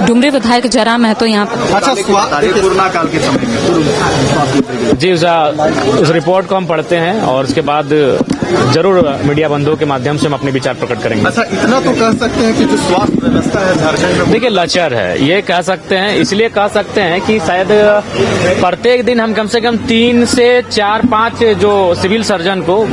डुमरी विधायक जयराम महतो यहाँ पर। अच्छा, कोरोना काल के समय में जी उस रिपोर्ट को हम पढ़ते हैं और उसके बाद जरूर मीडिया बंधुओं के माध्यम से हम अपने विचार प्रकट करेंगे। अच्छा, इतना तो कह सकते हैं कि जो स्वास्थ्य व्यवस्था है झारखंड में, देखिए लचर है, ये कह सकते हैं, इसलिए कह सकते हैं कि शायद प्रत्येक दिन हम कम से कम 3 से 4-5 जो सिविल सर्जन को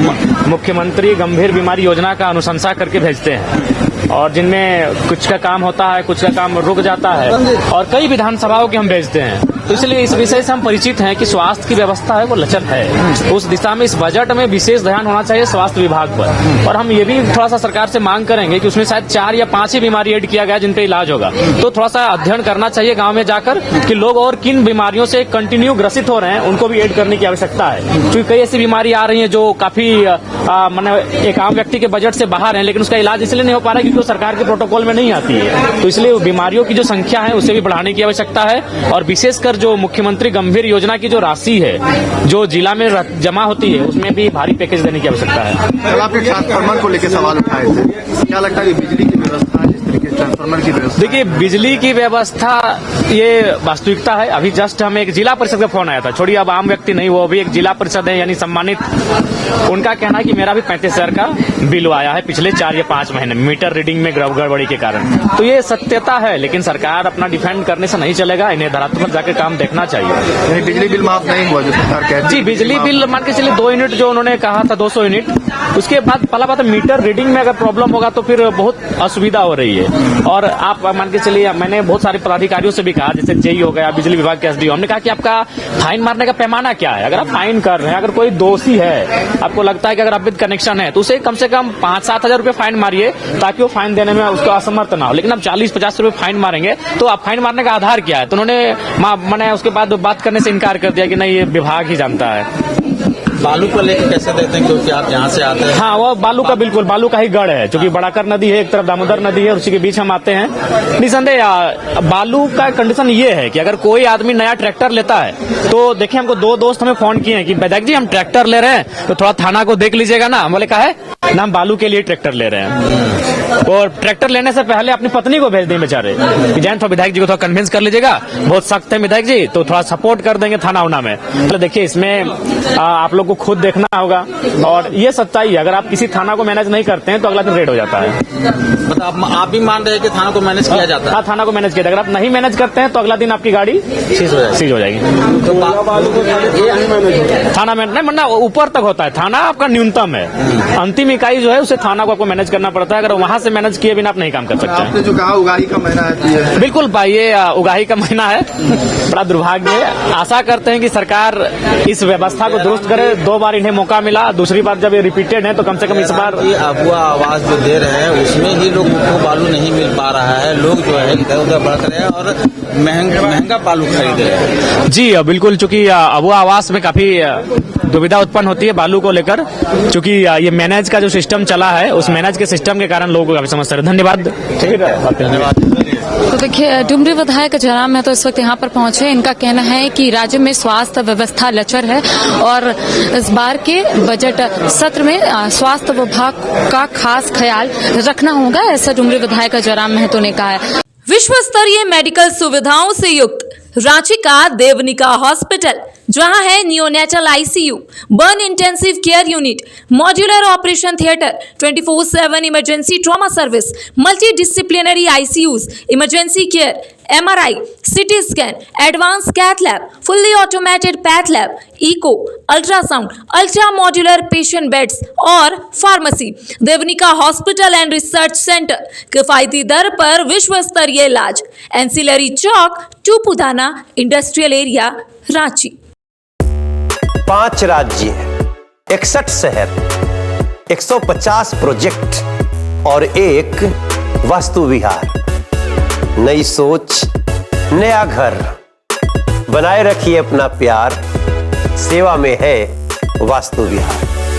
मुख्यमंत्री गंभीर बीमारी योजना का अनुशंसा करके भेजते हैं, और जिनमें कुछ का काम होता है, कुछ का काम रुक जाता है, और कई विधानसभाओं के हम भेजते हैं। तो इसलिए इस विषय से हम परिचित हैं कि स्वास्थ्य की व्यवस्था है वो लचर है। उस दिशा में इस बजट में विशेष ध्यान होना चाहिए स्वास्थ्य विभाग पर, और हम ये भी थोड़ा सा सरकार से मांग करेंगे कि उसमें शायद 4 या 5 ही बीमारी ऐड किया गया जिन पे इलाज होगा, तो थोड़ा सा अध्ययन करना चाहिए गाँव में जाकर कि लोग और किन बीमारियों से कंटिन्यू ग्रसित हो रहे हैं, उनको भी ऐड करने की आवश्यकता है। क्योंकि कई ऐसी बीमारी आ रही है जो काफी माने एक आम व्यक्ति के बजट से बाहर है, लेकिन उसका इलाज इसलिए नहीं हो पा रहा है क्योंकि वो सरकार के प्रोटोकॉल में नहीं आती है। तो इसलिए बीमारियों की जो संख्या है उसे भी बढ़ाने की आवश्यकता है, और विशेषकर जो मुख्यमंत्री गंभीर योजना की जो राशि है जो जिला में जमा होती है उसमें भी भारी पैकेज देने की आवश्यकता है। कल आपने ट्रांसफार्मर को लेकर सवाल उठाए थे, क्या लगता है बिजली की व्यवस्था, जिस तरीके से ट्रांसफार्मर की व्यवस्था? देखिए बिजली की व्यवस्था ये वास्तविकता है। अभी जस्ट हमें एक जिला परिषद का फोन आया था, छोड़िए अब आम व्यक्ति नहीं, वो भी एक जिला परिषद है यानी सम्मानित, उनका कहना है कि मेरा भी 35,000 का बिल आया है पिछले 4 या 5 महीने मीटर रीडिंग में गड़बड़ी के कारण। तो ये सत्यता है, लेकिन सरकार अपना डिफेंड करने से नहीं चलेगा, इन्हें धरातल पर जाकर काम देखना चाहिए। बिजली बिल माफ नहीं हुआ जो सरकार कहती है? जी बिजली बिल मान के चलिए 2 यूनिट जो उन्होंने कहा था 200 यूनिट, उसके बाद पहला बात मीटर रीडिंग में अगर प्रॉब्लम होगा तो फिर बहुत असुविधा हो रही है। और आप मान के चलिए, मैंने बहुत सारे पदाधिकारियों से भी कहा, जैसे जेई हो गया, बिजली विभाग के एसडीओ, हमने कहा कि आपका फाइन मारने का पैमाना क्या है। अगर आप फाइन कर रहे हैं, अगर कोई दोषी है, आपको लगता है कि अगर अवैध कनेक्शन है, तो उसे कम से कम 5-7 हजार रुपए फाइन मारिए ताकि वो फाइन देने में उसका असमर्थ ना हो। लेकिन अब 40-50 रुपए फाइन मारेंगे तो आप फाइन मारने का आधार क्या है? तो उन्होंने मैंने उसके बाद बात करने से इनकार कर दिया कि नहीं ये विभाग ही जानता है। बालू को लेकर कैसे देते हैं, क्योंकि आप यहाँ से आते हैं? हाँ, वो बालू का बिल्कुल बालू का ही गढ़ है, क्योंकि बड़ाकर नदी है, एक तरफ दामोदर नदी है, उसी के बीच हम आते हैं। निसंदेह बालू का कंडीशन ये है कि अगर कोई आदमी नया ट्रैक्टर लेता है तो देखिए, हमको 2 दोस्त हमें फोन किए हैं कि विधायक जी हम ट्रैक्टर ले रहे हैं तो थोड़ा थाना को देख लीजिएगा ना। हम बोले कहा है ना, हम बालू के लिए ट्रैक्टर ले रहे हैं, और ट्रैक्टर लेने से पहले अपनी पत्नी को भेज दें बेचारे कि जैन थोड़ा विधायक जी को थोड़ा कन्विंस कर लीजिएगा, बहुत सख्त है विधायक जी, तो थोड़ा सपोर्ट कर देंगे थाना उना में। तो देखिए इसमें आप लोग को खुद देखना होगा, और ये सच्चाई है, अगर आप किसी थाना को मैनेज नहीं करते हैं तो अगला दिन रेड हो जाता है। मतलब आप भी मान रहे हैं कि थाना को मैनेज किया जाता है? हाँ, थाना को मैनेज किया जाता है। अगर आप नहीं मैनेज करते हैं तो अगला दिन आपकी गाड़ी सीज हो जाएगी। तो थाना में नहीं, वरना ऊपर तक होता है, थाना आपका न्यूनतम है, अंतिम इकाई जो है उसे थाना को आपको मैनेज करना पड़ता है। अगर वहां से मैनेज किए बिना आप नहीं काम कर सकते। आपने जो कहा उगाही का महीना है, बिल्कुल भाई, ये उगाही का महीना है, बड़ा दुर्भाग्य है। आशा करते हैं कि सरकार इस व्यवस्था को दुरुस्त करे। 2 बार इन्हें मौका मिला, दूसरी बार जब ये रिपीटेड है तो कम से कम इस बार अफवाह आवाज जो दे रहे हैं उसमें ही लोगों को बालू नहीं मिल पा रहा है, लोग जो है इधर उधर बढ़ रहे हैं और महंगा बालू खरीद रहे हैं। जी बिल्कुल, चूंकि अफवाह आवाज में काफी दुविधा उत्पन्न होती है बालू को लेकर, क्योंकि ये मैनेज का जो सिस्टम चला है उस मैनेज के सिस्टम के कारण लोगों को काफी समस्या है। धन्यवाद। तो देखिए, डुमरी विधायक जयराम महतो इस वक्त यहाँ पर पहुंचे। इनका कहना है कि राज्य में स्वास्थ्य व्यवस्था लचर है और इस बार के बजट सत्र में स्वास्थ्य विभाग का खास ख्याल रखना होगा, ऐसा डुमरी विधायक जयराम महतो ने कहा है। विश्व स्तरीय मेडिकल सुविधाओं से युक्त रांची का देवनिका हॉस्पिटल, जहां है neonatal ICU, burn intensive care unit, modular operation theatre, 24/7 emergency trauma service, multi disciplinary ICUs, emergency care, MRI, CT scan, advance cath lab, fully automated path lab, echo, ultrasound, ultra modular patient beds और pharmacy. Devnika hospital and research centre, किफायती दर पर विश्व स्तरीय इलाज, ancillary Chowk, Tupudana industrial area, Ranchi. 5 राज्य, 61 शहर, 150 project और एक वास्तु विहार। नई सोच, नया घर, बनाए रखिए अपना प्यार, सेवा में है वास्तु विहार।